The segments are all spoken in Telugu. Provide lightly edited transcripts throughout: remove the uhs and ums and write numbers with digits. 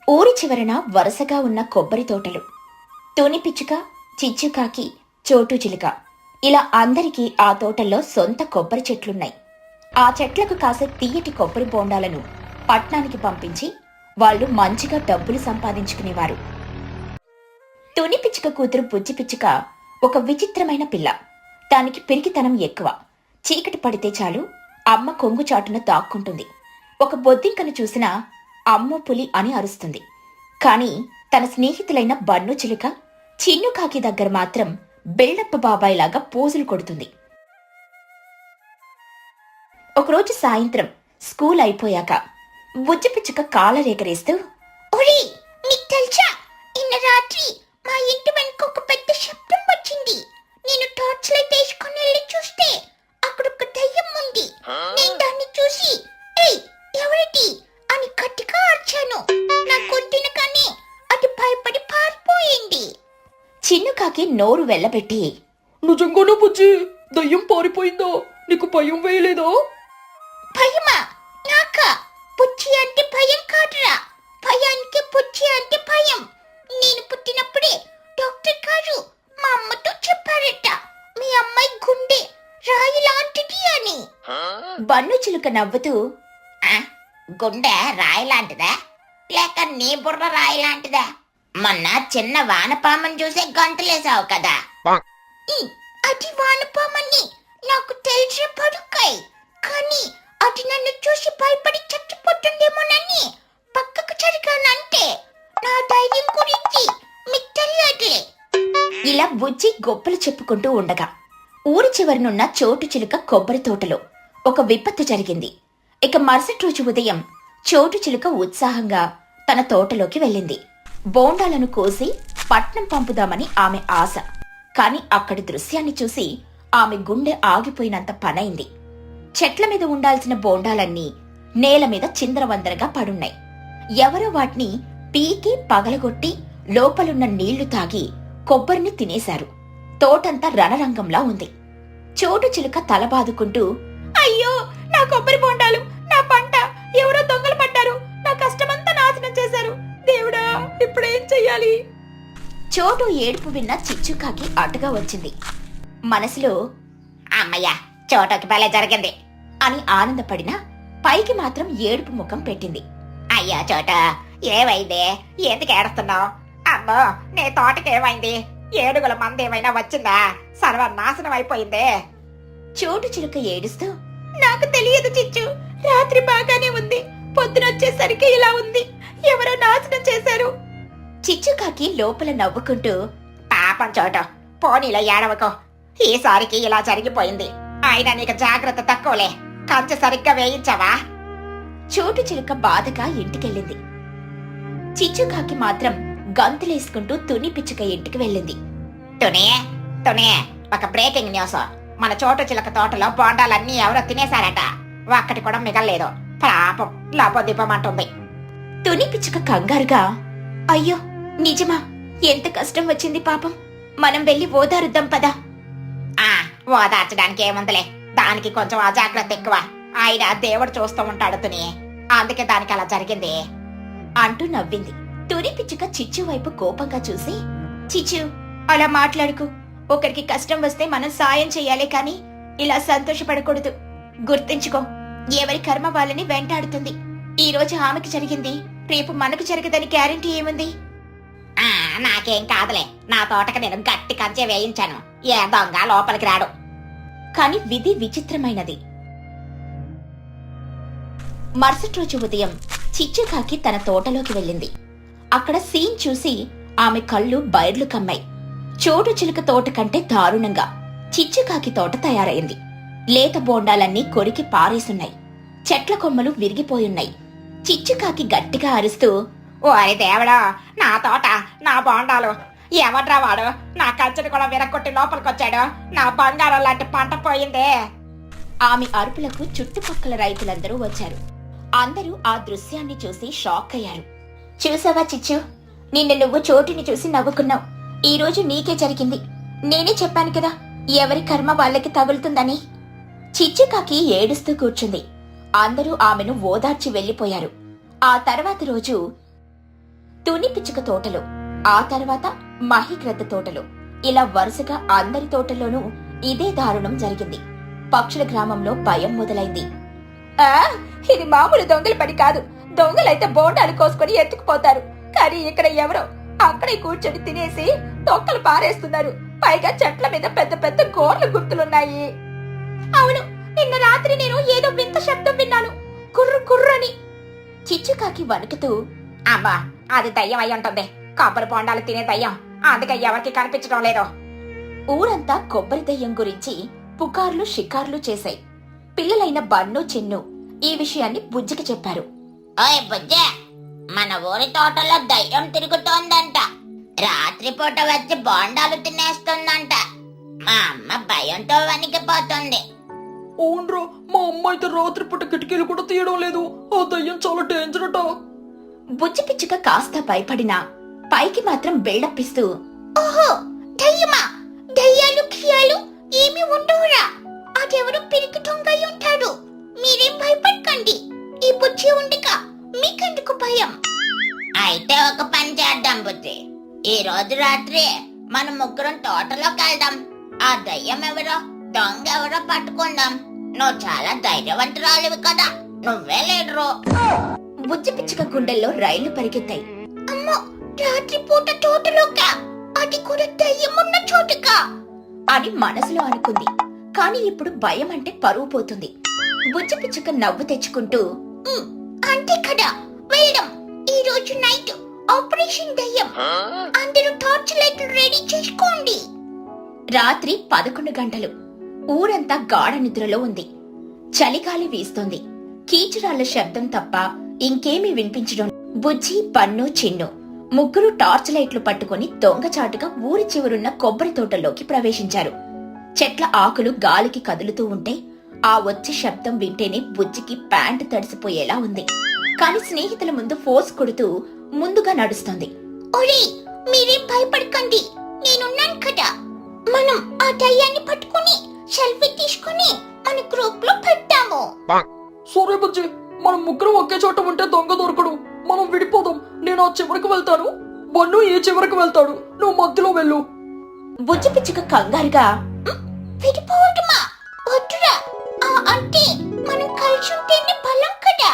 ఊరి చివరన వరుసగా ఉన్న కొబ్బరి తోటలు. తుని పిచ్చుక, చిచ్చుకాకి, చోటు చిలుక ఇలా అందరికీ ఆ తోటల్లో సొంత కొబ్బరి చెట్లున్నాయి. ఆ చెట్లకు కాసే తీయటి కొబ్బరి బోండాలను పట్నానికి పంపించి వాళ్ళు మంచిగా డబ్బులు సంపాదించుకునేవారు. తుని పిచ్చుక కూతురు బుజ్జి పిచ్చుక ఒక విచిత్రమైన పిల్ల. దానికి పిరికితనం ఎక్కువ. చీకటి పడితే చాలు అమ్మ కొంగు చాటున దాక్కుంటుంది. ఒక బొద్దింకను చూసినా అమ్మో పులి అని అరుస్తుంది. కాని తన స్నేహితులైన బన్ను చిలుక, చిన్నుకాకి దగ్గర మాత్రం బెళ్ళప్ప బాబాయ్ లాగా పోజులు కొడుతుంది. ఒకరోజు సాయంత్రం స్కూల్ అయిపోయాక బుజ్జి పిచ్చుక కాలరేగరేస్తూ, "ఒరే, నీకు తెలుసా, నిన్న రాత్రి మా ఇంటి వెనుక ఒక పెద్ద శబ్దం వచ్చింది. నేను టార్చ్ లైట్ వేసుకుని వెళ్ళి చూస్తే అక్కడ ఒక దయ్యం ఉంది. నేను దాన్ని చూసి, ఏయ్ ఎవరిది అని గట్టిగా అరిచాను. నా గొంతున కానీ అది భయపడి పారిపోయింది." చిన్నుకాకి నోరు వెళ్ళబెట్టి, "నిజంగానే బుజ్జి, దయ్యం పారిపోయిందా? నీకు భయం వేయలేదా?" "భయమా? నాకా? పుచ్చి అంటే భయం కాదురా. భయానికి పుచ్చి అంటే భయం. నేను పుట్టినప్పుడే డాక్టర్ గారు మా అమ్మతో చెప్పారట, మీ అమ్మాయి గుండె రాయి లాంటిది అని." బన్ను చిలుక నవ్వుతూ, "గుండె రాయి లాంటిదా? లేక నీ బుర్ర రాయి లాంటిదా? మొన్న చిన్న వానపామని చూసే గంతులేసావు కదా." "అది వానపామని నాకు తెలిసిన పడుకాయ్, కానీ అది నన్ను చూసి భయపడి చచ్చిపోతుందేమోనని పక్కకు జరిగానంటే నా ధైర్యం గురించి మీకు తెలియట్లే." ఇలా బుజ్జి గొప్పలు చెప్పుకుంటూ ఉండగా ఊరి చివరనున్న చోటు చిలుక కొబ్బరి తోటలో ఒక విపత్తు జరిగింది. ఇక మరుసటి రోజు ఉదయం చోటు చిలుక ఉత్సాహంగా తన తోటలోకి వెళ్ళింది. బోండాలను కోసి పట్నం పంపుదామని ఆమె ఆశ. కాని అక్కడి దృశ్యాన్ని చూసి ఆమె గుండె ఆగిపోయినంత పనైంది. చెట్ల మీద ఉండాల్సిన బోండాలన్నీ నేల మీద చిందరవందరగా పడున్నాయి. ఎవరో వాటిని పీకి పగలగొట్టి లోపలున్న నీళ్లు తాగి కొబ్బరిని తినేశారు. తోటంతా రణరంగంలా ఉంది. చోటు చిలుక తల బాదుకుంటూ, "అయ్యో, నా కొబ్బరి బోండాలు, నా పంట ఎవరో దొంగలు పడ్డారు. నా కష్టమంతా నాశనం చేశారు. దేవుడా, ఇప్పుడేం చెయ్యాలి?" చోటు ఏడుపు విన్న చిచ్చుకాకి అటుగా వచ్చింది. మనసులో, "అమ్మయ్య, చోటుకి భలే జరిగింది" అని ఆనందపడినా పైకి మాత్రం ఏడుపు ముఖం పెట్టింది. "అయ్యా చోట, ఏమైందే? ఎందుకు ఏడుస్తున్నావు? అమ్మో, నీ తోటకేమైంది? ఏడుగుల మంది ఏమైనా వచ్చిందా? సర్వనాశనం అయిపోయిందే." చోటు చిలుక ఏడుస్తూ, "నాకు తెలియదు చిచ్చు. రాత్రి బాగానే ఉంది. పొద్దునొచ్చేసరికి ఇలా ఉంది. ఎవరో నాశనం చేశారు." చిచ్చుకాకి లోపల నవ్వుకుంటూ, "పాపం చోట, పోనీలో ఏడవకో. ఈసారికి ఇలా జరిగిపోయింది. అయినా నీకు జాగ్రత్త తక్కువలే. కంచె సరిగ్గా వేయించావా?" చోటు చిలుక బాధగా ఇంటికెళ్ళింది. చిచ్చుకాకి మాత్రం గంతులేసుకుంటూ తుని పిచ్చుక ఇంటికి వెళ్ళింది. "తునే, తునే, ఒక బ్రేకింగ్ న్యూస్. మన చోటు చిలుక తోటలో బోండాలన్నీ ఎవరో తినేశారట. ఒక్కటి కూడా మిగల్లేదు. పాపం లాభోదీపమంటుంది." తుని పిచ్చుక కంగారుగా, "అయ్యో, నిజమా? ఎంత కష్టం వచ్చింది పాపం. మనం వెళ్ళి ఓదారుద్దాం పదా." ఓదార్చడానికి ఏముందిలే, దానికి కొంచెం అజాగ్రత్త ఎక్కువ. ఆయన దేవుడు చూస్తూ ఉంటాడు తుని, అందుకే దానికి అలా జరిగింది అంటూ నవ్వింది. తుని పిచ్చుక చిచ్చు వైపు కోపంగా చూసి, "చిచ్చు, అలా మాట్లాడుకు. ఒకరికి కష్టం వస్తే మనం సాయం చెయ్యాలి, కాని ఇలా సంతోషపడకూడదు. గుర్తుంచుకో, ఎవరి కర్మ వాళ్ళని వెంటాడుతుంది. ఈ రోజు ఆమెకి జరిగింది, రేపు మనకు జరగదని గ్యారెంటీ ఏముంది?" "నాకేం కాదులే. నా తోటకి నేను గట్టి కంచె వేయించాను. ఏ దొంగ లోపలికి రాడు." కాని విధి విచిత్రమైనది. మరుసటి రోజు ఉదయం చిచ్చుకాకి తన తోటలోకి వెళ్ళింది. అక్కడ సీన్ చూసి ఆమె కళ్ళు బైర్లు కమ్మాయి. చోటు చిలుక తోట కంటే దారుణంగా చిచ్చుకాకి తోట తయారైంది. లేత బోండాలన్నీ కొరికి పారేసున్నాయి. చెట్ల కొమ్మలు విరిగిపోయున్నాయి. చిచ్చుకాకి గట్టిగా అరుస్తూ, "ఓరి దేవుడా, నా తోట, నా బోండాలు! ఎవడ్రా వాడు? నా కంచెని కూడా విరగొట్టి లోపలికొచ్చాడు. నా బంగారం లాంటి పంట పోయిందే." ఆమె అరుపులకు చుట్టుపక్కల రైతులందరూ వచ్చారు. అందరూ ఆ దృశ్యాన్ని చూసి షాక్ అయ్యారు. "చూసావా చిచ్చు, నిన్న నువ్వు చోటుని చూసి నవ్వుకున్నావు. ఈ రోజు నీకే జరిగింది. నేనే చెప్పాను కదా, ఎవరి కర్మ వాళ్ళకి తగులుతుందని. చిచ్చుకాకి ఏడుస్తూ కూర్చుంది. అందరూ ఆమెను ఓదార్చి వెళ్లిపోయారు. ఆ తర్వాత రోజు తుని పిచ్చుక తోటలో, ఆ తర్వాత మహిగ్రద్ద తోటలో, ఇలా వరుసగా అందరి తోటల్లోనూ ఇదే దారుణం జరిగింది. పక్షుల గ్రామంలో భయం మొదలైంది. ఇది మామూలు దొంగల పని కాదు. దొంగలైతే బోండాలు కోసుకొని ఎత్తుకుపోతారు. కానీ ఇక్కడ ఎవరో అక్కడే కూర్చొని తినేసి తొక్కలు పారేస్తున్నారు. పైగా చెట్ల మీద పెద్ద పెద్ద గోర్ల గుర్తులున్నాయి. అవును, నిన్న రాత్రి నేను ఏదో వింత శబ్దం విన్నాను, కుర్రు కుర్రని. చిచ్చుకాకి వణుకుతూ, అమ్మా, అది దయ్యం అయి ఉంటుంది. కొబ్బరి బోండాలు తినే దయ్యం, అందుకే ఎవరికి కనిపించడం లేదు. ఊరంతా కొబ్బరి దయ్యం గురించి పుకార్లు షికార్లు చేశాయి. పిల్లలైన బన్ను చిన్ను ఈ విషయాన్ని బుజ్జికి చెప్పారు. ఓయ్ బుజ్జ, మన ఊరి తోటలో దయ్యం తిరుగుతోందంట. రాత్రిపూట వచ్చి బోండాలు తినేస్తుందంట. మా అమ్మ భయంతో వణికిపోతుంది. అవునరా, మా అమ్మ అయితే రాత్రిపూట కిటికీలు కూడా తీయడం లేదు. ఆ దయ్యం చాలా డేంజర్ అట. బుజ్జి పిచ్చుక కాస్త భయపడినా పైకి మాత్రం బిల్డప్పిస్తూ, ఓహో దయ్యమా, దయ్యాలు ఖియాలు ఏమి ఉండవురా. అదెవరు పిరికి దొంగై ఉంటాడు. మీరేం భయపడకండి. ఈ బుజ్జి ఉండగా మీకెందుకు భయం? అయితే ఒక పని చేద్దాం బుజ్జి. ఈ రోజు రాత్రి మనం ముగ్గురం తోటలోకి వెళ్దాం. ఆ దయ్యం ఎవరో దొంగ ఎవరో పట్టుకుందాం. నువ్వు చాలా ధైర్యవంతురాలివి కదా, నువ్వే లీడరు. బుజ్జి పిచ్చుక గుండెల్లో రైళ్లు పరిగెత్తాయి. అమ్మో, రాత్రిపూట తోటలోకా, అది కూడా దయ్యం ఉన్న చోటుకా అని మనసులో అనుకుంది. కాని ఇప్పుడు భయం అంటే పరువు పోతుంది. బుజ్జి పిచ్చుక నవ్వు తెచ్చుకుంటూ, అంతే కదా, వెళ్దాం. ఈ రోజు నైట్ ఆపరేషన్ దయ్యం. అందరూ టార్చ్ లైట్లు రెడీ చేసుకోండి. రాత్రి 11 గంటలు. ఊరంతా గాఢ నిద్రలో ఉంది. చలిగాలి వీస్తోంది. కీచురాళ్ల శబ్దం తప్ప ఇంకేమీ వినిపించడం. బుజ్జి, పన్ను, చిన్ను ముగ్గురు టార్చ్ లైట్లు పట్టుకుని దొంగచాటుగా ఊరి చివరున్న కొబ్బరి తోటల్లోకి ప్రవేశించారు. చెట్ల ఆకులు గాలికి కదులుతూ ఉంటే ఆ వచ్చే శబ్దం వింటేనే బుజ్జికి ప్యాంటు తడిసిపోయేలా ఉంది. కాని స్నేహితుల ముందు ఫోర్స్ కొడుతూ ముందుగా నడుస్తుంది. ఒరే, మీరేం భయపడకండి, నేనున్నాను కదా. మనం ఆ దయ్యాన్ని పట్టుకుని సెల్ఫీ తీసుకుని మన గ్రూప్ లో పెడతాము. సరే బుజ్జి, మనం ముగ్గురం ఒకే చోట ఉంటే దొంగ దొరకడు. మనం విడిపోదాం. నేను ఆ చివరికి వెళ్తాను, బన్ను ఈ చివరికి వెళ్తాడు, నువ్వు మధ్యలో వెళ్ళు. బుజ్జి పిచ్చుక కంగారుగా, విడిపోవటమా? వద్దురా, అంటే మనం కలిసి ఉంటేనే బలం కదా.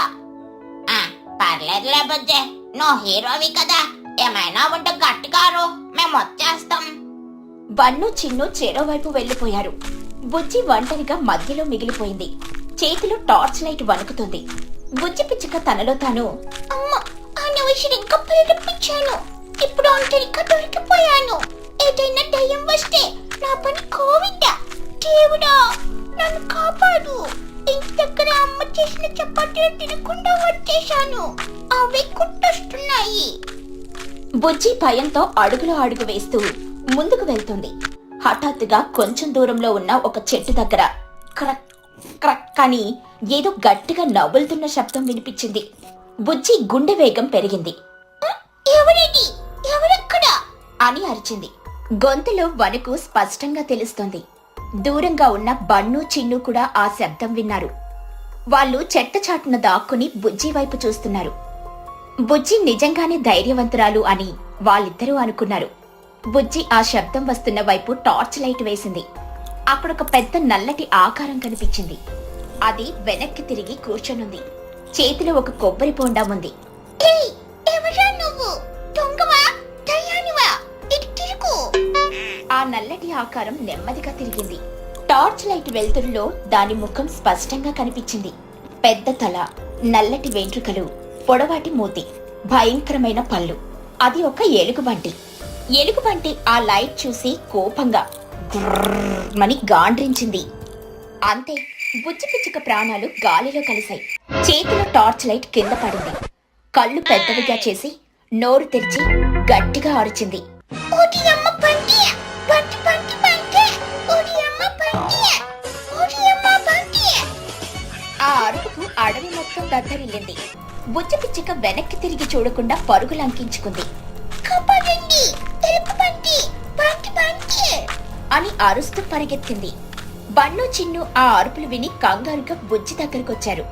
పర్లేదులే బుజ్జి, నువ్వు హీరోవి కదా. ఏమైనా ఉంటే గట్టిగారు, మేము వచ్చేస్తాం. బన్ను, చిన్ను చెరోవైపు వెళ్లిపోయారు. బుజ్జి ఒంటరిగా మధ్యలో మిగిలిపోయింది. చేతిలో టార్చ్ లైట్ వణుకుతుంది. బుజ్జి పిచ్చుక తనలో తాను, అమ్మ, అనవసరంగా ప్రేరేపించాను. ఇప్పుడు ఒంటరిగా దొరికిపోయాను. ఏదైనా దయ్యం వస్తే నా పని కోవిందా. దేవుడా, నన్ను కాపాడు. ఇంటి దగ్గర అమ్మ చేసిన చపాతీలు తినకుండా వచ్చేశాను. అవే కుట్టొస్తున్నాయి. బుజ్జి భయంతో అడుగులో అడుగు వేస్తూ ముందుకు వెళ్తుంది. హఠాత్తుగా కొంచెం దూరంలో ఉన్న ఒక చెట్టు దగ్గర క్రక్ క్రక్ అని ఏదో గట్టిగా నవ్వులుతున్న శబ్దం వినిపించింది. బుజ్జి గుండె వేగం పెరిగింది. ఎవరేది, ఎవరెక్కడా అని అరిచింది. గొంతులో వణుకు స్పష్టంగా తెలుస్తోంది. దూరంగా ఉన్న బన్ను, చిన్ను కూడా ఆ శబ్దం విన్నారు. వాళ్ళు చెట్ట చాటున దాక్కుని బుజ్జి వైపు చూస్తున్నారు. బుజ్జి నిజంగానే ధైర్యవంతురాలు అని వాళ్ళిద్దరూ అనుకున్నారు. బుజ్జి ఆ శబ్దం వస్తున్న వైపు టార్చ్ లైట్ వేసింది. అక్కడొక పెద్ద నల్లటి ఆకారం కనిపించింది. అది వెనక్కి తిరిగి కూర్చొనుంది. చేతిలో ఒక కొబ్బరి బోండా ఉంది. ఆ నల్లటి ఆకారం నెమ్మదిగా తిరిగింది. టార్చ్ లైట్ వెలుతురులో దాని ముఖం స్పష్టంగా కనిపించింది. పెద్ద తల, నల్లటి వెంట్రుకలు, పొడవాటి మూతి, భయంకరమైన పళ్ళు. అది ఒక ఎలుగుబంటి. ఎలుగుబంటి ఆ లైట్ చూసి కోపంగా గుర్రమని గాండ్రించింది. అంతే, బుజ్జి పిచ్చుక ప్రాణాలు గాలిలో కలిశాయి. చేతిలో టార్చ్ లైట్ కింద పడింది. కళ్ళు పెద్దవిగా చేసి నోరు తెరిచి గట్టిగా అరిచింది. ఆ అరుపుకు అడవి మొత్తం దద్దరిల్లింది. బుజ్జి పిచ్చుక వెనక్కి తిరిగి చూడకుండా పరుగులంకించుకుంది. అని అరుస్తూ పరిగెత్తింది. బన్ను చిన్ను ఆ అరుపులు విని కంగారుగా బుజ్జి దగ్గరకొచ్చారు.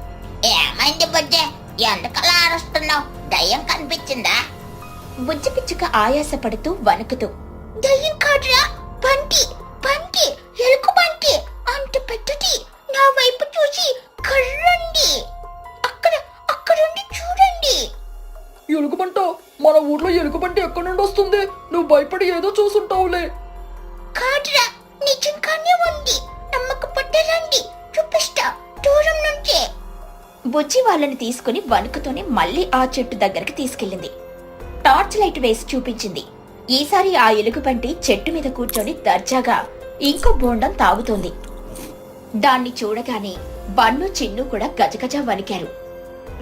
ఏమైంది బుజ్జి, ఎందుకలా అరుస్తున్నావు? దయ్యం కనిపించిందా? బుజ్జి పిచ్చుక ఆయాసపడుతూ వణుకుతూ, దయ్యం కాదురా, బంటి బంటి, ఎలుగు బంటి, అంత పెద్దది, నా వైపు చూసి కర్రండి, అక్కడుండి చూడండి. ఎలుగుబంట, మన ఊర్లో ఎలుగుబంటి ఎక్కడి నుండి వస్తుంది? నువ్వు భయపడి ఏదో చూసుంటావులే. కాదురా, నిజంగానే ఉంది, నమ్మకపోతే రండి, చూపిస్తా దూరం నుంచే. బుజ్జి వాళ్ళని తీసుకుని వణుకుతూనే మళ్ళీ ఆ చెట్టు దగ్గరికి తీసుకెళ్ళింది. టార్చ్ లైట్ వేసి చూపించింది. ఈసారి ఆ ఎలుగుబంటి చెట్టు మీద కూర్చొని దర్జాగా ఇంకో బోండం తాగుతోంది. దాన్ని చూడగానే బన్ను చిన్ను కూడా గజగజ వణికారు.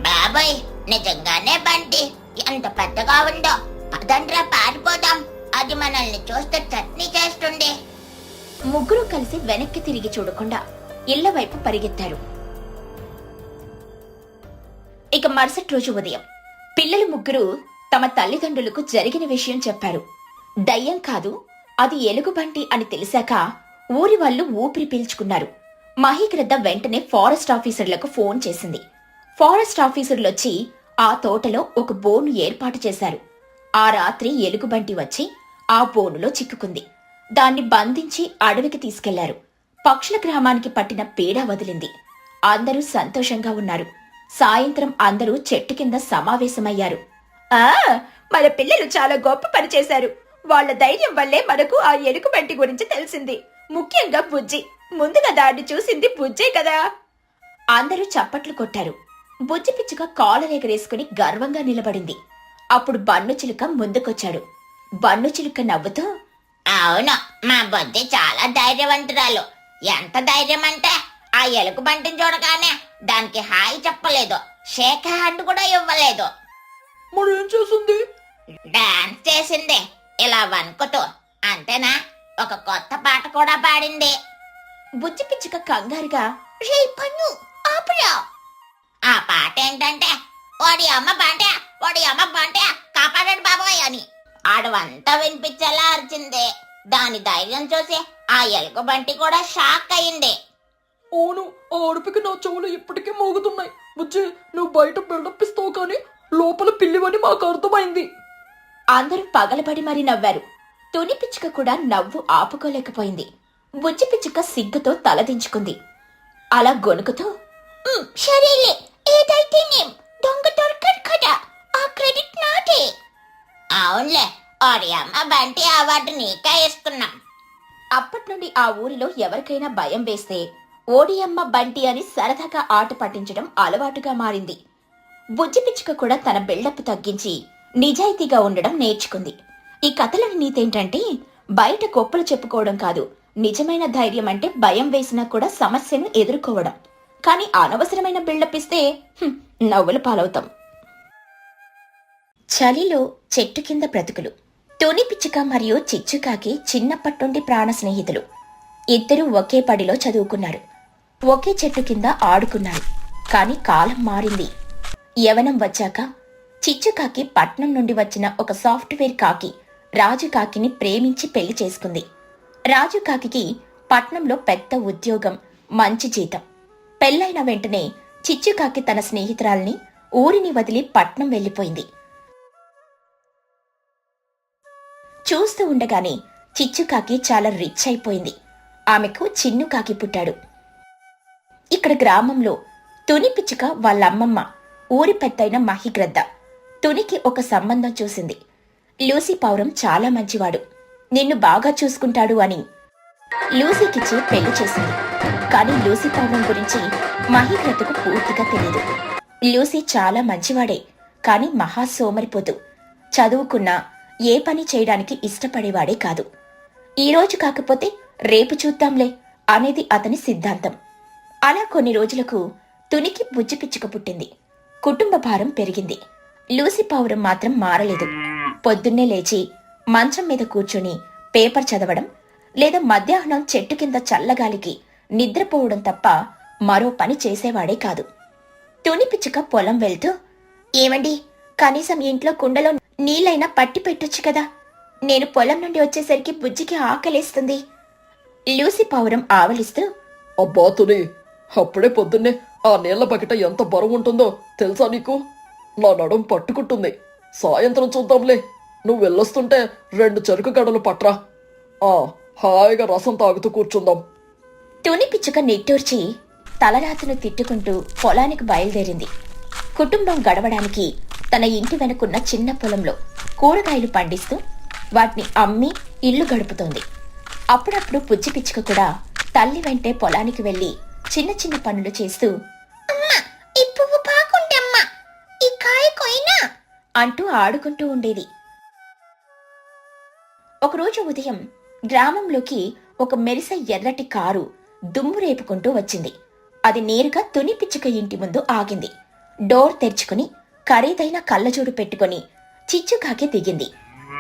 బాబాయ్, నిజంగానే బంటి ఎంత పెద్దగా ఉందో, పదండ్రా పారిపోదాం, అది మనల్ని చూస్తే చట్నీ చేస్తుంది. ముగ్గురు కలిసి వెనక్కి తిరిగి చూడకుండా ఇళ్ల వైపు పరిగెత్తారు. ఇక మరుసటి రోజు ఉదయం పిల్లలు ముగ్గురు తమ తల్లిదండ్రులకు జరిగిన విషయం చెప్పారు. దయ్యం కాదు, అది ఎలుగుబంటి అని తెలిసాక ఊరి వాళ్ళు ఊపిరి పీల్చుకున్నారు. మహీగ్రద్ద వెంటనే ఫారెస్ట్ ఆఫీసర్లకు ఫోన్ చేసింది. ఫారెస్ట్ ఆఫీసర్లొచ్చి ఆ తోటలో ఒక బోను ఏర్పాటు చేశారు. ఆ రాత్రి ఎలుగుబంటి వచ్చి ఆ బోనులో చిక్కుకుంది. దాన్ని బంధించి అడవికి తీసుకెళ్లారు. పక్షుల గ్రామానికి పట్టిన పీడ వదిలింది. అందరూ సంతోషంగా ఉన్నారు. సాయంత్రం అందరూ చెట్టు కింద సమావేశమయ్యారు. మన పిల్లలు చాలా గొప్ప పని చేశారు. వాళ్ల ధైర్యం వల్లే మనకు ఆ ఎలుగుబంటి గురించి తెలిసింది. ముఖ్యంగా బుజ్జి. ముందుగా దాన్ని చూసింది బుజ్జే కదా. అందరూ చప్పట్లు కొట్టారు. బుజ్జి పిచ్చుక కాలరెగరేసుకుని గర్వంగా నిలబడింది. అప్పుడు బన్ను చిలుక ముందుకొచ్చాడు. బన్ను చిలుక నవ్వుతూ, అవును, మా బుజ్జి చాలా ధైర్యవంతురాలు. ఎంత ధైర్యం అంటే ఆ ఎలుగుబంటిని చూడగానే దానికి హాయి చెప్పలేదు, షేక్ హ్యాండ్ కూడా ఇవ్వలేదు. మరేం చేసింది? డాన్స్ చేసింది ఇలా వణుకుతూ. అంతేనా, ఒక కొత్త పాట కూడా పాడింది. బుజ్జి పిచ్చుక కంగారుగా, రే పన్ను, ఆపురా. ఆ పాట ఏంటంటే, ఓడి అమ్మ బంటే, ఓడి అమ్మ బంటే, కాపాడండి బాబోయ్ అని ఆడవంతా వినిపించేలా అరిచింది. దాని ధైర్యం చూసి ఆ ఎలుగుబంటి కూడా షాక్ అయింది. అవును, ఆ అరుపుకి నా చెవులు ఇప్పటికే మోగుతున్నాయి. బుజ్జి, నువ్వు బయట బిల్డప్ ఇస్తావు కానీ లోపల పిల్లివని మాకు అర్థమైంది. అందరూ పగలబడి మరీ నవ్వారు. తుని పిచ్చుక కూడా నవ్వు ఆపుకోలేకపోయింది. బుజ్జి పిచ్చుక సిగ్గుతో తలదించుకుంది. అలా గొనుకుతూ, సరేలే, ఏదైతేనేం దొంగ దొరకడు కదా, ఆ క్రెడిట్ నాదే. అవునులే, ఓడి అమ్మ బంటి అవార్డు నీకే ఇస్తున్నాం. అప్పటి నుండి ఆ ఊరిలో ఎవరికైనా భయం వేస్తే ఓడియమ్మ బంటి అని సరదాగా ఆట పట్టించడం అలవాటుగా మారింది. బుజ్జి పిచ్చుక కూడా తన బిల్డప్ తగ్గించి నిజాయితీగా ఉండడం నేర్చుకుంది. ఈ కథలోని నీతేంటంటే, బయట గొప్పలు చెప్పుకోవడం కాదు, నిజమైన ధైర్యం అంటే భయం వేసినా కూడా సమస్యను ఎదుర్కోవడం. కానీ అనవసరమైన బిల్డప్ ఇస్తే నవ్వుల పాలవుతాం. చలిలో చెట్టు కింద బ్రతుకులు. తుని పిచ్చుక మరియు చిచ్చుకాకి చిన్నప్పటి నుండి ప్రాణ స్నేహితులు. ఇద్దరూ ఒకే పడిలో చదువుకున్నారు. ఒకే చెట్టు కింద ఆడుకున్నారు. కాని కాలం మారింది. యవనం వచ్చాక చిచ్చుకాకి పట్నం నుండి వచ్చిన ఒక సాఫ్ట్వేర్ కాకి రాజు కాకిని ప్రేమించి పెళ్లి చేసుకుంది. రాజు కాకికి పట్నంలో పెద్ద ఉద్యోగం, మంచి జీతం. పెళ్లైన వెంటనే చిచ్చుకాకి తన స్నేహితురాల్ని ఊరిని వదిలి పట్నం వెళ్లిపోయింది. చూస్తూ ఉండగానే చిచ్చుకాకి చాలా రిచ్ అయిపోయింది. ఆమెకు చిన్నుకాకి పుట్టాడు. ఇక్కడ గ్రామంలో తుని పిచ్చుక వాళ్ళమ్మమ్మ ఊరి పెద్దయిన మహిగ్రద్ద తునికి ఒక సంబంధం చూసింది. లూసీ పావురం చాలా మంచివాడు, నిన్ను బాగా చూసుకుంటాడు అని లూసీకిచ్చి పెళ్లి చేసింది. కాని లూసీ పావురం గురించి మహిగ్రద్దకు పూర్తిగా తెలియదు. లూసీ చాలా మంచివాడే, కాని మహా సోమరిపోతు. చదువుకున్నా ఏ పని చేయడానికి ఇష్టపడేవాడే కాదు. ఈరోజు కాకపోతే రేపు చూద్దాంలే అనేది అతని సిద్ధాంతం. అలా కొన్ని రోజులకు తునికి బుజ్జి పిచ్చుక పుట్టింది. కుటుంబ భారం పెరిగింది. లూసీ పావురం మాత్రం మారలేదు. పొద్దున్నే లేచి మంచం మీద కూర్చొని పేపర్ చదవడం లేదా మధ్యాహ్నం చెట్టు కింద చల్లగాలికి నిద్రపోవడం తప్ప మరో పని చేసేవాడే కాదు. తుని పిచ్చుక పొలం వెళ్తూ, ఏమండి, కనీసం ఇంట్లో కుండలో నీళ్ళైనా పట్టి పెట్టొచ్చు కదా, నేను పొలం నుండి వచ్చేసరికి బుజ్జికి ఆకలేస్తుంది, లూసీ పావురం ఆవలిస్తూ, అబ్బా తుని, అప్పుడే పొద్దున్నే ఆ నీళ్ల బకెట ఎంత బరువు ఉంటుందో తెలుసా నీకు? నా నడుం పట్టుకుంటుంది. సాయంత్రం చూద్దాంలే. నువ్వు వెళ్ళొస్తుంటే 2 చెరుకు గడలు పట్రా. హాయిగా రసం తాగుతూ కూర్చుందాం. తుని పిచ్చుక నిట్టూర్చి తలరాతను తిట్టుకుంటూ పొలానికి బయలుదేరింది. కుటుంబం గడవడానికి తన ఇంటి వెనుకున్న చిన్న పొలంలో కూరగాయలు పండిస్తూ వాటిని అమ్మి ఇల్లు గడుపుతోంది. అప్పుడప్పుడు పుచ్చి పిచ్చుక కూడా తల్లి వెంటే పొలానికి వెళ్లి చిన్న చిన్న పనులు చేస్తూ, అమ్మా ఈ పువ్వు బాగుందమ్మా, ఈ కాయ కొయినా అంటూ ఆడుకుంటూ ఉండేది. ఒకరోజు ఉదయం గ్రామంలోకి ఒక మెరిసే ఎర్రటి కారు దుమ్ము రేపుకుంటూ వచ్చింది. అది నేరుగా తుని పిచ్చుక ఇంటి ముందు ఆగింది. డోర్ తెరుచుకుని ఖరీదైన కళ్ళజోడు పెట్టుకుని చిచ్చుకాకి దిగింది.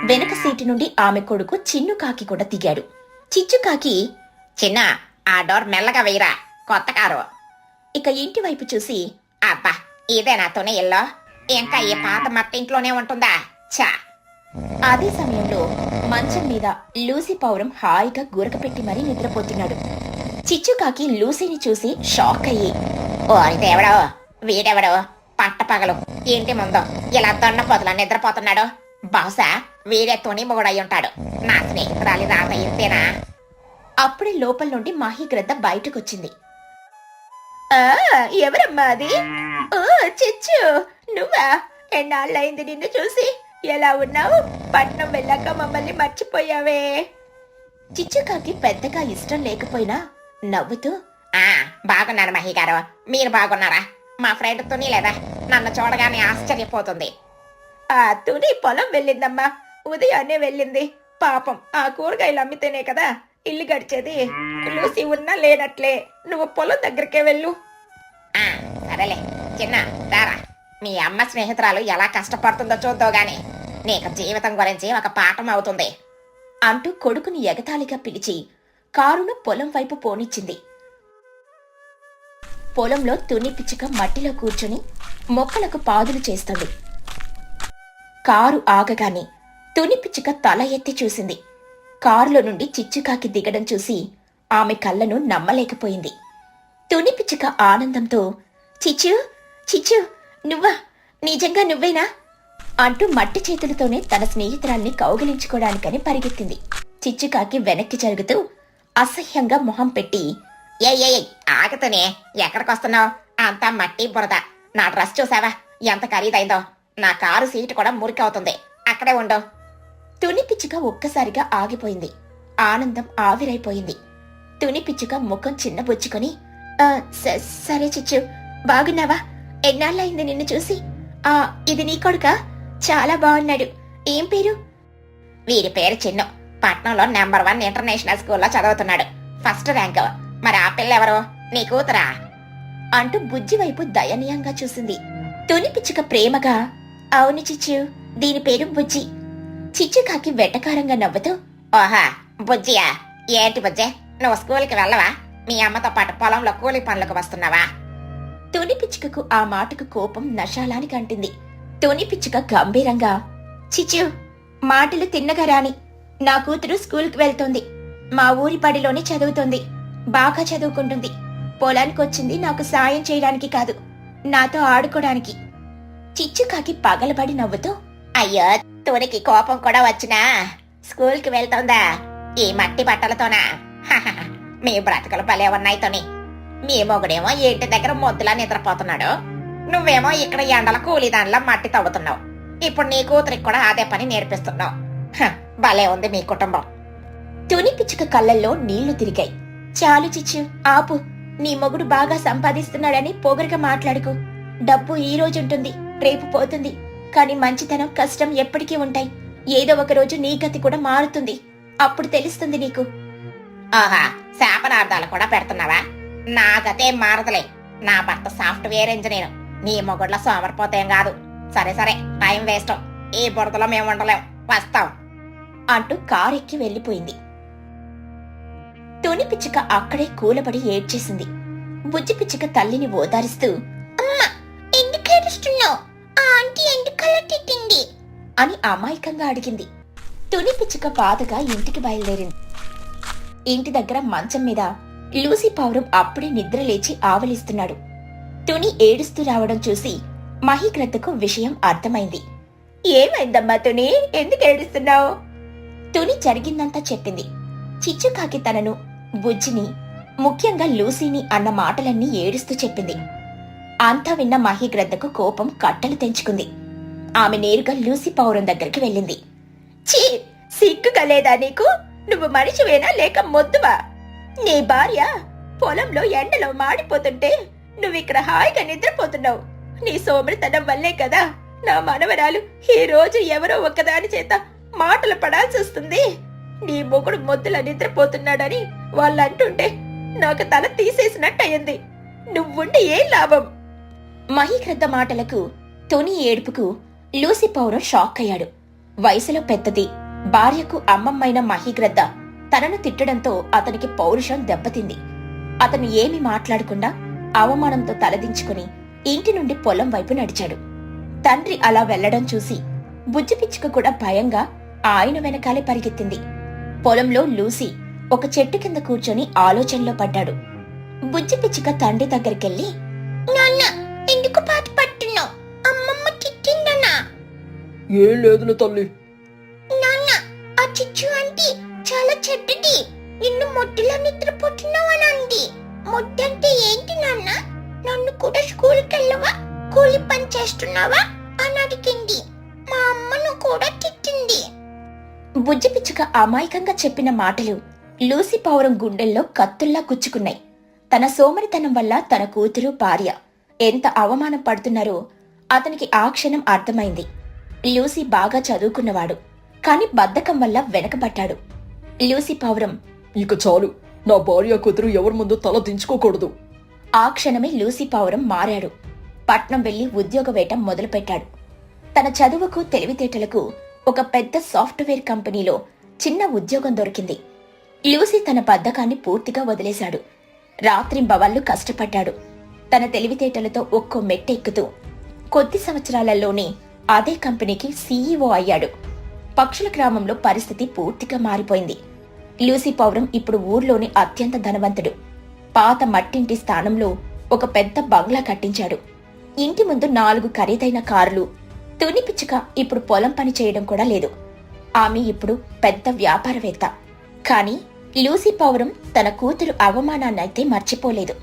వెనక సీటు నుండి ఆమె కొడుకు చిన్నుకాకి కూడా దిగాడు. చిచ్చుకాకి, చిన్న ఆ డోర్ మెల్లగా వేయరా, కొత్త కారు. ఇక ఇంటి వైపు చూసి, అబ్బా ఇదేనా తుని ఇల్లు? ఇంకా ఈ పాత మట్టింట్లోనే ఉంటుందా? చా. అదే సమయంలో మంచం మీద లూసీ పావురం హాయిగా గురక పెట్టి మరీ నిద్రపోతున్నాడు. చిచ్చుకాకి లూసీని చూసి షాక్ అయ్యి, ఓ ఇదెవడో, వీడెవడో పట్టపగలు ఇంటి ముందు ఇలా దొన్న పొదలా నిద్రపోతున్నాడు? బహుశా వీడే తుని మొగుడై ఉంటాడు. నా స్నేహితురాలి రాత ఇంతేనా? అప్పుడే లోపల నుండి మహిగ్రద్ద బయటకొచ్చింది. ఎవరమ్మా అది? ఓ చిచ్చు, నువ్వా? ఎన్నాళ్ళయింది నిన్ను చూసి. ఎలా ఉన్నావు? పట్నం వెళ్ళాక మమ్మల్ని మర్చిపోయావే. చిచ్చుకాకి పెద్దగా ఇష్టం లేకపోయినా నవ్వుతూ, బాగున్నాను మహి గారు, మీరు బాగున్నారా? మా ఫ్రెండ్ తుని లేదా? నన్ను చూడగానే ఆశ్చర్యపోతుంది. ఆ తుని పొలం వెళ్ళిందమ్మా, ఉదయాన్నే వెళ్ళింది. పాపం ఆ కూరగాయలు అమ్మితేనే కదా ఇల్లు గడిచేది. లూసి ఉన్నా లేనట్లే, నువ్వు పొలం దగ్గరికే వెళ్ళు. సరేలే చిన్న, రారా. మీ అమ్మ స్నేహితురాలు ఎలా కష్టపడుతుందో చూద్దావు గాని నీకు జీవితం గురించి ఒక పాఠం అవుతుంది అంటూ కొడుకుని ఎగతాళిగా పిలిచి కారును పొలం వైపు పోనిచ్చింది. పొలంలో తుని పిచ్చుక మట్టిలో కూర్చుని మొక్కలకు పాదులు చేస్తుంది. కారు ఆగగానే తుని పిచ్చుక తల ఎత్తి చూసింది. కారులో నుండి చిచ్చుకాకి దిగడం చూసి ఆమె కళ్ళను నమ్మలేకపోయింది. తుని పిచ్చుక ఆనందంతో, చిచ్చు చిచ్చు, నువ్వా? నిజంగా నువ్వేనా? అంటూ మట్టి చేతులతోనే తన స్నేహితురాల్ని కౌగిలించుకోవడానికని పరిగెత్తింది. చిచ్చుకాకి వెనక్కి జరుగుతూ అసహ్యంగా మొహం పెట్టి, ఏ ఆగతనే, ఎక్కడికొస్తున్నావు? అంతా మట్టి బురద. నా డ్రెస్ చూసావా ఎంత ఖరీదైందో? నా కారు సీటు కూడా మురికవుతుంది, అక్కడే ఉండు. తుని పిచ్చుక ఒక్కసారిగా ఆగిపోయింది. ఆనందం ఆవిరైపోయింది. తుని పిచ్చుక ముఖం చిన్నబుచ్చుకొని, సరే చిచ్చు, బాగున్నావా? ఎన్నాళ్ళయింది నిన్ను చూసి. ఇది నీ కొడుకా? చాలా బాగున్నాడు. ఏం పేరు? వీరి పేరు చిన్ను. పట్నంలో నెంబర్ 1 ఇంటర్నేషనల్ స్కూల్లో చదువుతున్నాడు, ఫస్ట్ ర్యాంక్. మరి ఆ పిల్ల ఎవరు? నీ కూతురా? అంటూ బుజ్జి వైపు దయనీయంగా చూసింది. తుని పిచ్చుక ప్రేమగా, అవును చిచ్చు, దీని పేరు బుజ్జి. చిచ్చుకాకి వెటకారంగా నవ్వుతూ, ఓహా బుజ్జియా, ఏంటి బుజ్జే, నువ్వు స్కూల్కి వెళ్ళవా? మీ అమ్మతో పాటు పొలంలో కూలి పనులకు వస్తున్నావా? తుని పిచ్చుకకు ఆ మాటకు కోపం నశాలానికి అంటింది. తుని పిచ్చుక గంభీరంగా, చిచ్చు, మాటలు తిన్నగా రాని. నా కూతురు స్కూల్కి వెళ్తోంది. మా ఊరి బడిలోనే చదువుతోంది. బాగా చదువుకుంటుంది. పొలానికొచ్చింది నాకు సాయం చేయడానికి కాదు, నాతో ఆడుకోవడానికి. చిచ్చుకాకి పగలబడి నవ్వుతూ, అయ్యో తునికి కోపం కూడా వచ్చినా స్కూల్కి వెళ్తోందా? ఈ మట్టి బట్టలతోనా? మీ బ్రతకలు భలే ఉన్నాయి తుని. మీ మొగుడేమో ఇంటి దగ్గర మొద్దులా నిద్రపోతున్నాడు, నువ్వేమో ఇక్కడ ఎండల కూలీదానిలా మట్టి తవ్వుతున్నావు. ఇప్పుడు నీ కూతురికి కూడా అదే పని నేర్పిస్తున్నావు. భలే ఉంది మీ కుటుంబం. తుని పిచ్చుక కళ్ళల్లో నీళ్లు తిరిగాయి. చాలు చిచ్చు, ఆపు. నీ మొగుడు బాగా సంపాదిస్తున్నాడని పొగరుగా మాట్లాడుకు. డబ్బు ఈ రోజుంటుంది, రేపు పోతుంది. కాని మంచితనం, కష్టం ఎప్పటికీ ఉంటాయి. ఏదో ఒక రోజు నీ గతి కూడా మారుతుంది. అప్పుడు తెలుస్తుంది నీకు. ఆహా, శాపనార్థాలు కూడా పెడుతున్నావా? నా గతే మారదులే. నా భర్త సాఫ్ట్వేర్ ఇంజనీర్. నీ మొగుడ్ల సోమరిపోతేం కాదు. సరే సరే, టైం వేస్ట్. ఈ బురదలో మేము ఉండలేం, వస్తాం అంటూ కారెక్కి వెళ్లిపోయింది. తుని పిచ్చుక అక్కడే కూలబడి ఏడ్చేసింది. బుజ్జి పిచ్చుక తల్లిని ఓదారిస్తూ, అమ్మా ఎందుకు ఏడుస్తున్నావు? ఆ ఆంటీ ఎందుకలా తిట్టింది అని అమాయకంగా అడిగింది. తుని పిచ్చుక బాధగా ఇంటికి బయలుదేరింది. ఇంటి దగ్గర మంచం మీద లూసీ పావురం అప్పుడే నిద్రలేచి ఆవలిస్తున్నాడు. తుని ఏడుస్తూ రావడం చూసి మహీగ్రద్దకు విషయం అర్థమైంది. ఏమైందమ్మా తుని, ఎందుకు ఏడుస్తున్నావు? తుని జరిగిందంతా చెప్పింది. చిచ్చుకాకి తనను, బుజ్జిని, ముఖ్యంగా లూసీని అన్న మాటలన్నీ ఏడుస్తూ చెప్పింది. అంతా విన్న మహీగ్రద్దకు కోపం కట్టలు తెంచుకుంది. ఆమె నేరుగా లూసీ పావురం దగ్గరికి వెళ్ళింది. ఛీ, సిగ్గు కలేదా నీకు? నువ్వు మనిషివేనా లేక మొద్దువా? నీ భార్య పొలంలో ఎండలో మాడిపోతుంటే నువ్విక్కడ హాయిగా నిద్రపోతున్నావు. నీ సోమరితనం వల్లే కదా నా మనవరాలు ఈ రోజు ఎవరో ఒకదాని చేత మాటలు పడాల్సి వస్తుంది. నీ మొగుడు మొద్దులా నిద్రపోతున్నాడని వాళ్ళంటుంటే నాకు తల తీసేసినట్టయింది. నువ్వుండి ఏం లాభం? మహీగ్రద్ద మాటలకు, తుని ఏడుపుకు లూసీ పావురం షాక్ అయ్యాడు. వయసులో పెద్దది, భార్యకు అమ్మమ్మైన మహీగ్రద్ద తనను తిట్టడంతో అతనికి పౌరుషం దెబ్బతింది. అతను ఏమీ మాట్లాడకుండా అవమానంతో తలదించుకుని ఇంటి నుండి పొలం వైపు నడిచాడు. తండ్రి అలా వెళ్లడం చూసి బుజ్జిపిచ్చుక కూడా భయంగా ఆయన వెనకాలే పరిగెత్తింది. పొలంలో లూసీ ఒక చెట్టు కింద కూర్చొని ఆలోచనలో పడ్డాడు. బుజ్జిపిచ్చుక తండ్రి దగ్గరికెళ్లి, నాన్న, ఎందుకు పాట పట్టున్నావు? అమ్మమ్మ తిట్టిందనా? ఏం లేదులే తల్లి. నాన్న, ఆ చిచ్చు ఆంటీ చాలా చెడ్డది. నిన్ను మొద్దులా నిద్రపోతున్నావు అని అంది. మొద్దంటే ఏంటి నాన్న? నన్ను కూడా స్కూల్కి వెళ్ళవా, కూలి పని చేస్తున్నావా అని అడిగింది. మా అమ్మను కూడా తిట్టింది. బుజ్జిపిచ్చుక అమాయకంగా చెప్పిన మాటలు లూసీ పావురం గుండెల్లో కత్తుల్లా గుచ్చుకున్నాయి. తన సోమరితనం వల్ల తన కూతురు, భార్య ఎంత అవమానం పడుతున్నారో అతనికి ఆ క్షణం అర్థమైంది. లూసీ బాగా చదువుకున్నవాడు, కాని బద్ధకం వల్ల వెనకబడ్డాడు. లూసీ పావురం, ఇక చాలు, నా భార్య కూతురు ఎవరి ముందు తల దించుకోకూడదు. ఆ క్షణమే లూసీ పావురం మారాడు. పట్నం వెళ్లి ఉద్యోగ వేట మొదలుపెట్టాడు. తన చదువుకు, తెలివితేటలకు ఒక పెద్ద సాఫ్ట్వేర్ కంపెనీలో చిన్న ఉద్యోగం దొరికింది. లూసీ తన బద్ధకాన్ని పూర్తిగా వదిలేశాడు. రాత్రింబవళ్లు కష్టపడ్డాడు. తన తెలివితేటలతో ఒక్కో మెట్టెక్కుతూ కొద్ది సంవత్సరాలలోనే అదే కంపెనీకి సీఈఓ అయ్యాడు. పక్షుల గ్రామంలో పరిస్థితి పూర్తిగా మారిపోయింది. లూసీ పావురం ఇప్పుడు ఊర్లోని అత్యంత ధనవంతుడు. పాత మట్టింటి స్థానంలో ఒక పెద్ద బంగ్లా కట్టించాడు. ఇంటి ముందు 4 ఖరీదైన కారులు. తుని పిచ్చుక ఇప్పుడు పొలం పని చేయడం కూడా లేదు. ఆమె ఇప్పుడు పెద్ద వ్యాపారవేత్త. కాని లూసీ పావురం తన కూతురు అవమానాన్నైతే మర్చిపోలేదు.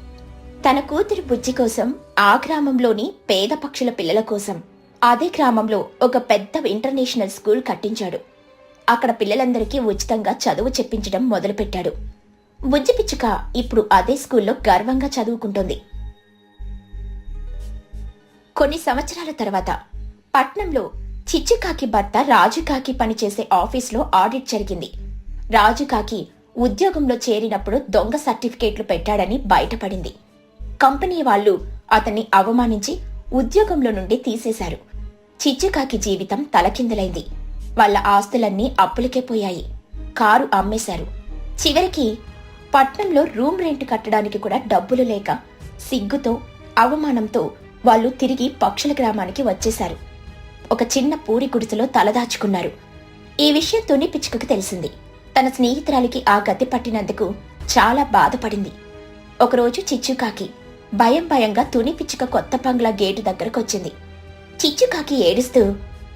తన కూతురు బుజ్జి కోసం, ఆ గ్రామంలోని పేద పక్షుల పిల్లల కోసం అదే గ్రామంలో ఒక పెద్ద ఇంటర్నేషనల్ స్కూల్ కట్టించాడు. అక్కడ పిల్లలందరికీ ఉచితంగా చదువు చెప్పించడం మొదలుపెట్టాడు. బుజ్జి పిచ్చుక ఇప్పుడు అదే స్కూల్లో గర్వంగా చదువుకుంటోంది. కొన్ని సంవత్సరాల తర్వాత పట్నంలో చిచ్చుకాకి భర్త రాజుకాకి పనిచేసే ఆఫీస్లో ఆడిట్ జరిగింది. రాజుకాకి ఉద్యోగంలో చేరినప్పుడు దొంగ సర్టిఫికేట్లు పెట్టాడని బయటపడింది. కంపెనీ వాళ్లు అతన్ని అవమానించి ఉద్యోగంలో నుండి తీసేశారు. చిచ్చుకాకి జీవితం తలకిందులైంది. వాళ్ళ ఆస్తులన్నీ అప్పులకే పోయాయి. కారు అమ్మేశారు. చివరికి పట్నంలో రూమ్ రెంట్ కట్టడానికి కూడా డబ్బులు లేక సిగ్గుతో, అవమానంతో వాళ్ళు తిరిగి పక్షుల గ్రామానికి వచ్చేశారు. ఒక చిన్న పూరి గుడిసెలో తలదాచుకున్నారు. ఈ విషయం తుని పిచ్చుకకి తెలిసింది. తన స్నేహితురాలికి ఆ గతి పట్టినందుకు చాలా బాధపడింది. ఒకరోజు చిచ్చుకాకి భయంగా తుని పిచ్చుక కొత్త బంగ్లా గేటు దగ్గరకొచ్చింది. చిచ్చుకాకి ఏడుస్తూ,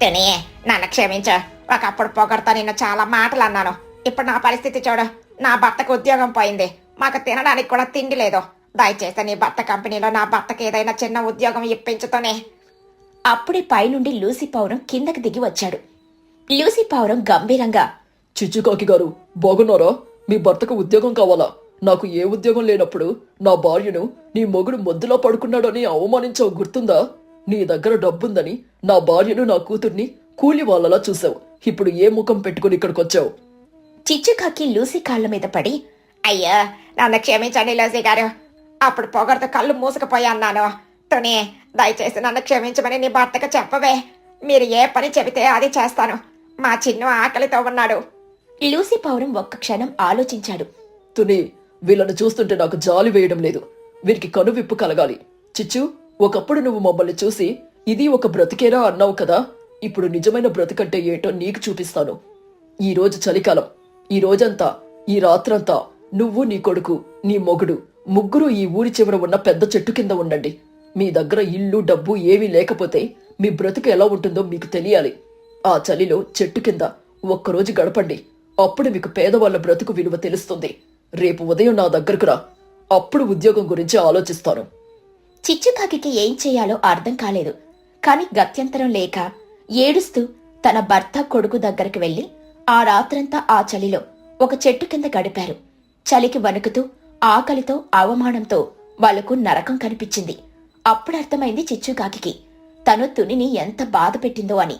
తుని, నన్ను క్షమించు. ఒకప్పుడు పొగడతా నిన్ను చాలా మాటలు అన్నాను. ఇప్పుడు నా పరిస్థితి చూడు. నా భర్తకు ఉద్యోగం పోయింది. మాకు తినడానికి కూడా తిండి లేదు. దయచేసి నీ భర్త కంపెనీలో నా భర్తకి ఏదైనా చిన్న ఉద్యోగం ఇప్పించుతూనే. అప్పుడే పైనుండి లూసీ పావురం కిందకి దిగి వచ్చాడు. లూసీ పావురం గంభీరంగా, చిచ్చుకాకి గారు, బాగున్నారా? మీ భర్తకు ఉద్యోగం కావాలా? నాకు ఏ ఉద్యోగం లేనప్పుడు నా భార్యను నీ మొగుడు మొద్దులో పడుకున్నాడని అవమానించావు, గుర్తుందా? నీ దగ్గర డబ్బుందని నా భార్యను, నా కూతుర్ని కూలి వాళ్ళలా చూసావు. ఇప్పుడు ఏ ముఖం పెట్టుకుని ఇక్కడికొచ్చావు? చిచ్చుకాకి లూసీ కాళ్ల మీద పడి, అయ్యా, నన్ను క్షమించండి లూసీ గారు. అప్పుడు పొగడుతో కళ్ళు మూసుకుపోయాన్నాను. తుని, దయచేసి నన్ను క్షమించమని నీ భర్తకు చెప్పవే. మీరు ఏ పని చెబితే అది చేస్తాను. మా చిన్ను ఆకలితో ఉన్నాడు. లూసీ పావురం ఒక్క క్షణం ఆలోచించాడు. తుని, వీళ్ళను చూస్తుంటే నాకు జాలి వేయడం లేదు. వీరికి కనువిప్పు కలగాలి. చిచ్చు, ఒకప్పుడు నువ్వు మమ్మల్ని చూసి ఇది ఒక బ్రతికేరా అన్నావు కదా. ఇప్పుడు నిజమైన బ్రతికంటే ఏటో నీకు చూపిస్తాను. ఈ రోజు చలికాలం. ఈ రోజంతా, ఈ రాత్రంతా నువ్వు నీ కొడుకు నీ మొగుడు ముగ్గురు ఈ ఊరి చివర ఉన్న పెద్ద చెట్టు కింద ఉండండి. మీ దగ్గర ఇల్లు డబ్బు ఏమీ లేకపోతే మీ బ్రతుకు ఎలా ఉంటుందో మీకు తెలియాలి. ఆ చలిలో చెట్టు కింద ఒక్కరోజు గడపండి. అప్పుడు మీకు పేదవాళ్ల బ్రతుకు విలువ తెలుస్తుంది. రేపు ఉదయం నా దగ్గరకు రా. అప్పుడు ఉద్యోగం గురించి ఆలోచిస్తాను. చిచ్చుకాకి ఏం చేయాలో అర్థం కాలేదు. కాని గత్యంతరం లేక ఏడుస్తూ తన భర్త కొడుకు దగ్గరికి వెళ్లి ఆ రాత్రంతా ఆ చలిలో ఒక చెట్టు కింద గడిపారు. చలికి వణుకుతూ ఆకలితో అవమానంతో వాళ్లకు నరకం కనిపించింది. అప్పుడు అర్థమైంది చిచ్చుకాకి తను తునిని ఎంత బాధ పెట్టిందో అని.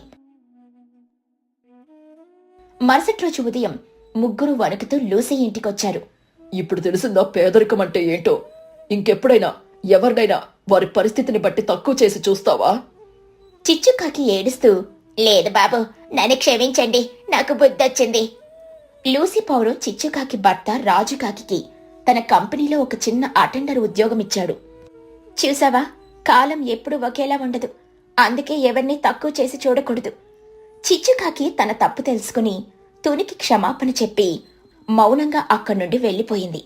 మరుసటి రోజు ఉదయం ముగ్గురు వణుకుతూ లూసీ ఇంటికొచ్చారు. ఇప్పుడు తెలిసిందా పేదరికం అంటే ఏంటో? ఇంకెప్పుడైనా ఎవరినైనా వారి పరిస్థితిని బట్టి తక్కువ చేసి చూస్తావా? చిచ్చుకాకి ఏడుస్తూ, లేదు బాబు, నన్ను క్షమించండి, నాకు బుద్ధొచ్చింది. లూసీ పౌరం చిచ్చుకాకి భర్త రాజుకాకి తన కంపెనీలో ఒక చిన్న అటెండర్ ఉద్యోగమిచ్చాడు. చూసావా, కాలం ఎప్పుడు ఒకేలా ఉండదు. అందుకే ఎవరిని తక్కువ చేసి చూడకూడదు. చిచ్చుకాకి తన తప్పు తెలుసుకుని తునికి క్షమాపణ చెప్పి మౌనంగా అక్కడి నుండి వెళ్లిపోయింది.